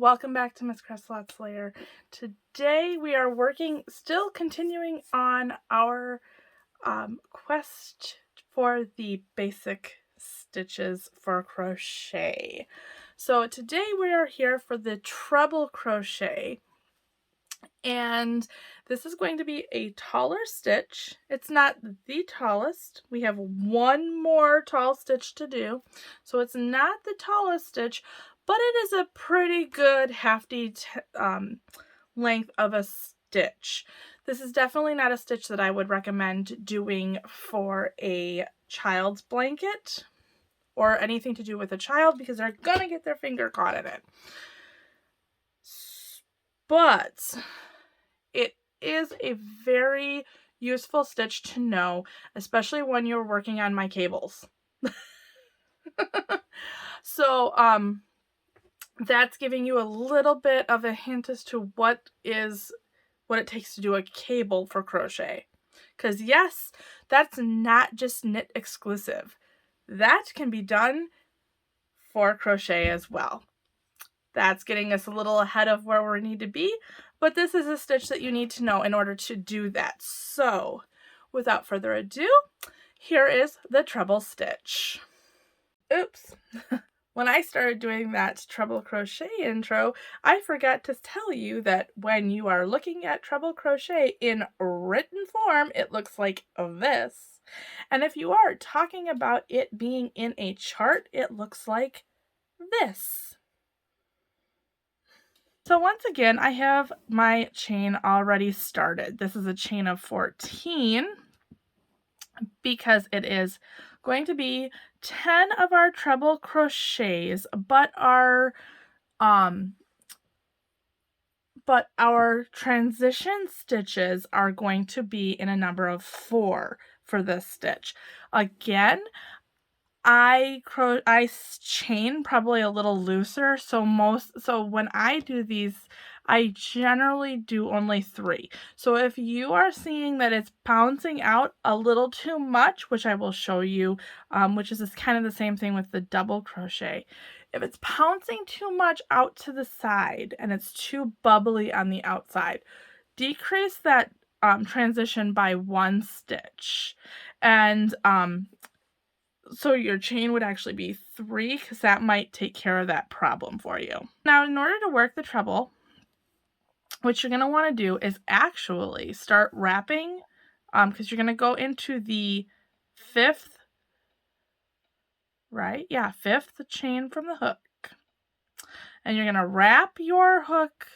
welcome back to Miss Cresselots Layer. Today we are still continuing on our quest for the basic stitches for crochet. So today we are here for the treble crochet, and this is going to be a taller stitch. It's not the tallest. We have one more tall stitch to do, so it's not the tallest stitch, but it is a pretty good hefty length of a stitch. This is definitely not a stitch that I would recommend doing for a child's blanket or anything to do with a child, because they're gonna get their finger caught in it. But it is a very useful stitch to know, especially when you're working on my cables. So that's giving you a little bit of a hint as to what it takes to do a cable for crochet. Because yes, that's not just knit exclusive. That can be done for crochet as well. That's getting us a little ahead of where we need to be, but this is a stitch that you need to know in order to do that. So without further ado, here is the treble stitch. Oops. When I started doing that treble crochet intro, I forgot to tell you that when you are looking at treble crochet in written form, it looks like this. And if you are talking about it being in a chart, it looks like this. So once again, I have my chain already started. This is a chain of 14 because it is going to be 10 of our treble crochets, but our transition stitches are going to be in a number of 4 for this stitch. Again, I chain probably a little looser, so when I do these, I generally do only 3. So if you are seeing that it's bouncing out a little too much, which I will show you, which is kind of the same thing with the double crochet. If it's bouncing too much out to the side and it's too bubbly on the outside, decrease that transition by 1 stitch. And so your chain would actually be 3, because that might take care of that problem for you. Now, in order to work the treble, what you're going to want to do is actually start wrapping, because you're going to go into the 5th, right? Yeah, 5th chain from the hook. And you're going to wrap your hook,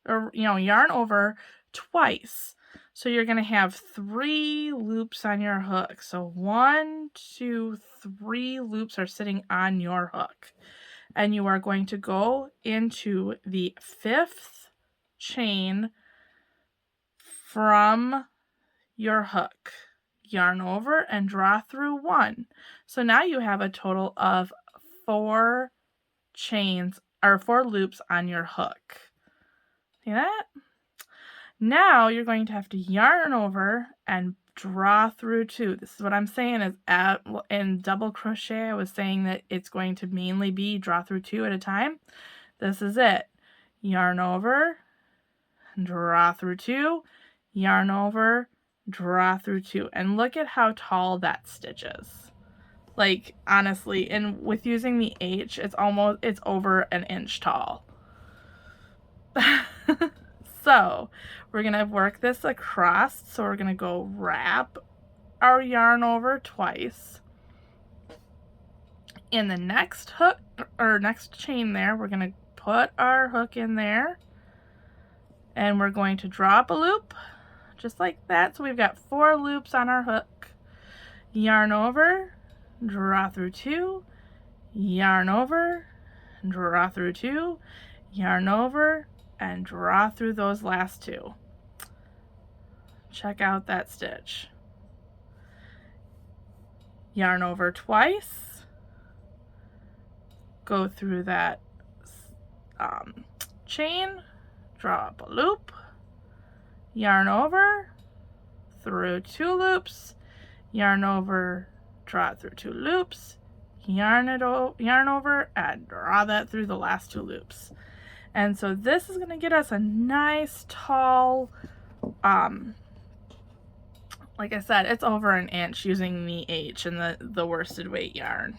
or yarn over twice. So you're going to have 3 loops on your hook. So 1, 2, 3 loops are sitting on your hook. And you are going to go into the 5th chain from your hook. Yarn over and draw through 1. So now you have a total of 4 chains, or 4 loops on your hook. See that? Now you're going to have to yarn over and draw through 2. This is what I'm saying is in double crochet, I was saying that it's going to mainly be draw through 2 at a time. This is it. Yarn over, draw through 2, yarn over, draw through 2. And look at how tall that stitch is. Like, honestly, and with using the H, it's over an inch tall. So we're going to work this across. So we're going to go wrap our yarn over twice. In the next hook, or next chain there, we're going to put our hook in there. And we're going to drop a loop, just like that. So we've got 4 loops on our hook. Yarn over, draw through 2, yarn over, draw through 2, yarn over, and draw through those last 2. Check out that stitch. Yarn over twice, go through that chain, drop a loop, yarn over, through 2 loops, yarn over, draw through 2 loops, yarn over, and draw that through the last 2 loops. And so this is going to get us a nice tall, like I said, it's over an inch using the H and the worsted weight yarn.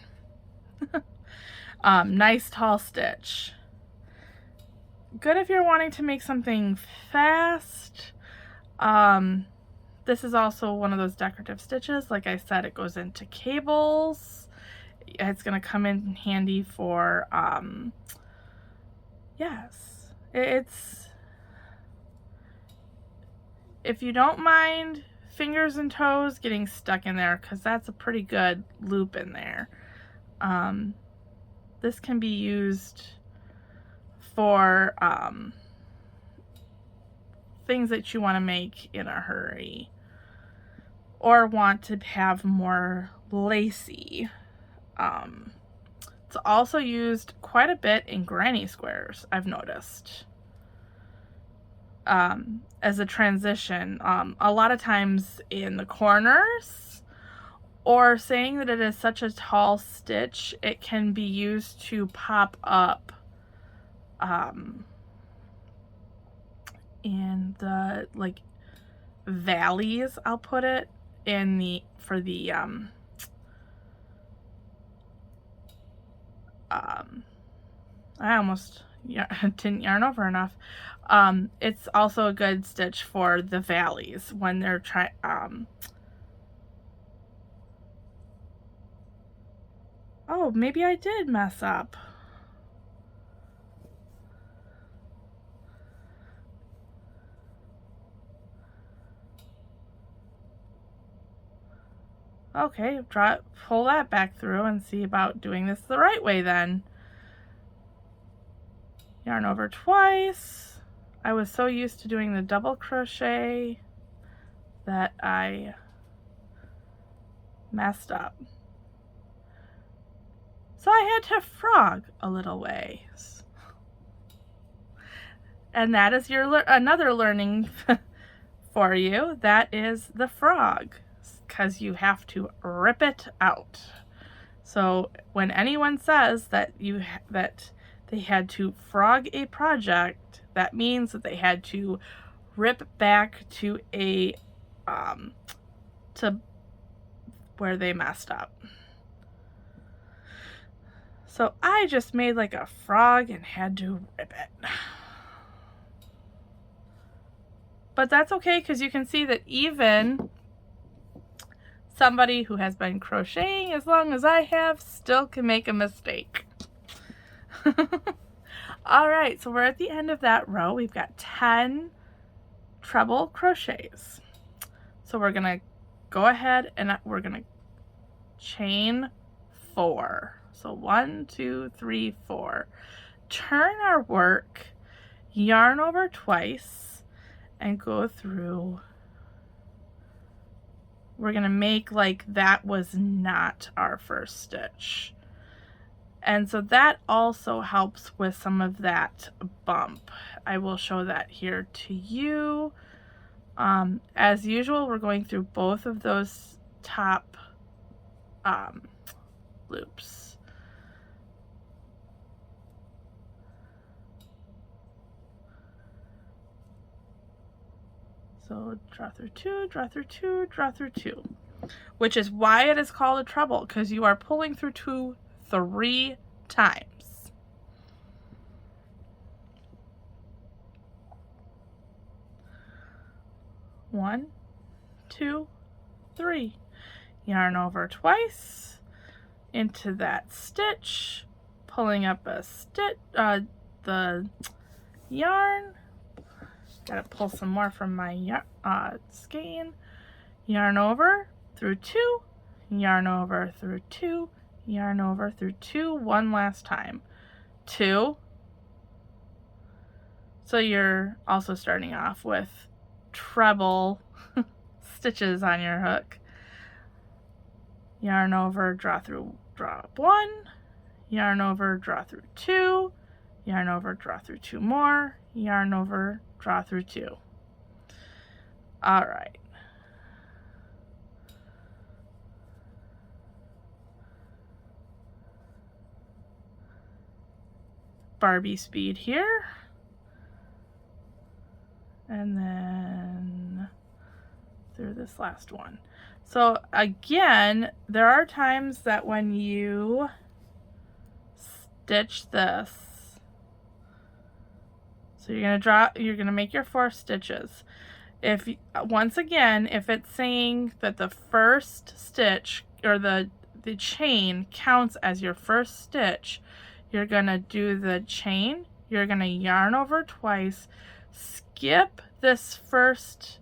Nice tall stitch. Good if you're wanting to make something fast. This is also one of those decorative stitches. Like I said, it goes into cables. It's going to come in handy for, yes, it's, if you don't mind fingers and toes getting stuck in there, because that's a pretty good loop in there. This can be used for things that you want to make in a hurry or want to have more lacy. It's also used quite a bit in granny squares, I've noticed, as a transition. A lot of times in the corners, or saying that it is such a tall stitch, it can be used to pop up in the like valleys, I'll put it, in the for the I almost didn't yarn over enough. It's also a good stitch for the valleys when they're trying oh, maybe I did mess up. Okay, pull that back through and see about doing this the right way then. Yarn over twice. I was so used to doing the double crochet that I messed up. So I had to frog a little ways. And that is your another learning for you. That is the frog, because you have to rip it out. So when anyone says that they had to frog a project, that means that they had to rip back to a to where they messed up. So I just made like a frog and had to rip it. But that's okay, because you can see that even somebody who has been crocheting as long as I have still can make a mistake. All right, so we're at the end of that row. We've got 10 treble crochets. So we're gonna go ahead and we're gonna chain 4. So 1, 2, 3, 4. Turn our work, yarn over twice, and go through. We're gonna make like that was not our first stitch. And so that also helps with some of that bump. I will show that here to you. As usual, we're going through both of those top loops. So draw through 2, draw through 2, draw through 2, which is why it is called a treble, because you are pulling through 2 3 times. One, 2, 3. Yarn over twice into that stitch, pulling up a stitch, the yarn. Gotta pull some more from my skein. Yarn over through 2, yarn over through 2, yarn over through 2 one last time. 2. So you're also starting off with treble stitches on your hook. Yarn over, draw through, draw 1, yarn over, draw through 2, yarn over, draw through 2 more, yarn over, draw through 2. All right. Barbie speed here. and then through this last one. So again, there are times that when you stitch this, so you're gonna make your 4 stitches. If once again, if it's saying that the first stitch or the chain counts as your first stitch, you're gonna do the chain, you're gonna yarn over twice, skip this first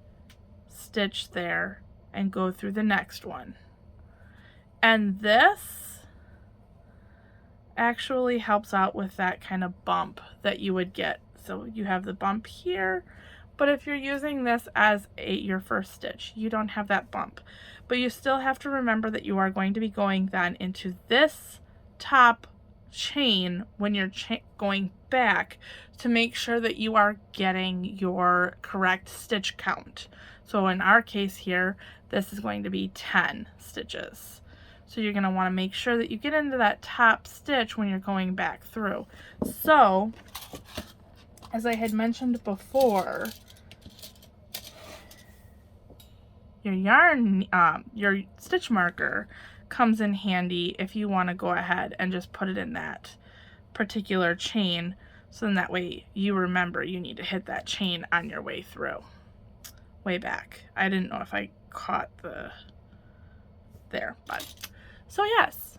stitch there, and go through the next one. And this actually helps out with that kind of bump that you would get. So you have the bump here, but if you're using this as your first stitch, you don't have that bump. But you still have to remember that you are going to be going then into this top chain when you're going back to make sure that you are getting your correct stitch count. So in our case here, this is going to be 10 stitches. So you're going to want to make sure that you get into that top stitch when you're going back through. So, as I had mentioned before, your yarn, your stitch marker comes in handy if you want to go ahead and just put it in that particular chain. So then that way you remember you need to hit that chain on your way through. Way back. I didn't know if I caught there, but so yes.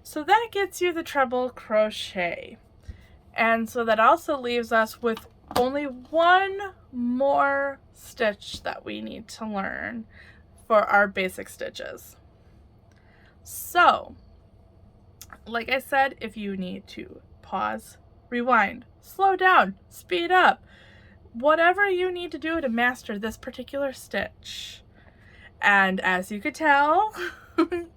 So that gets you the treble crochet. And so that also leaves us with only one more stitch that we need to learn for our basic stitches. So, like I said, if you need to pause, rewind, slow down, speed up, whatever you need to do to master this particular stitch. And as you could tell,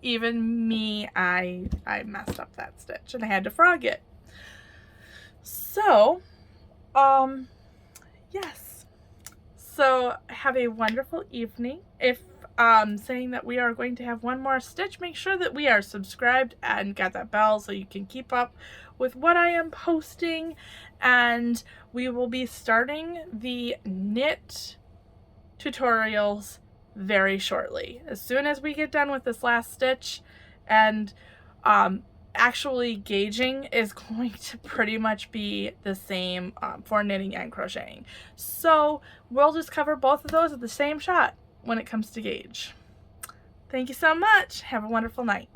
even me, I messed up that stitch and I had to frog it. So, yes. So have a wonderful evening. If saying that we are going to have one more stitch, make sure that we are subscribed and got that bell so you can keep up with what I am posting. And we will be starting the knit tutorials very shortly. As soon as we get done with this last stitch, and actually gauging is going to pretty much be the same for knitting and crocheting. So we'll just cover both of those at the same shot when it comes to gauge. Thank you so much. Have a wonderful night.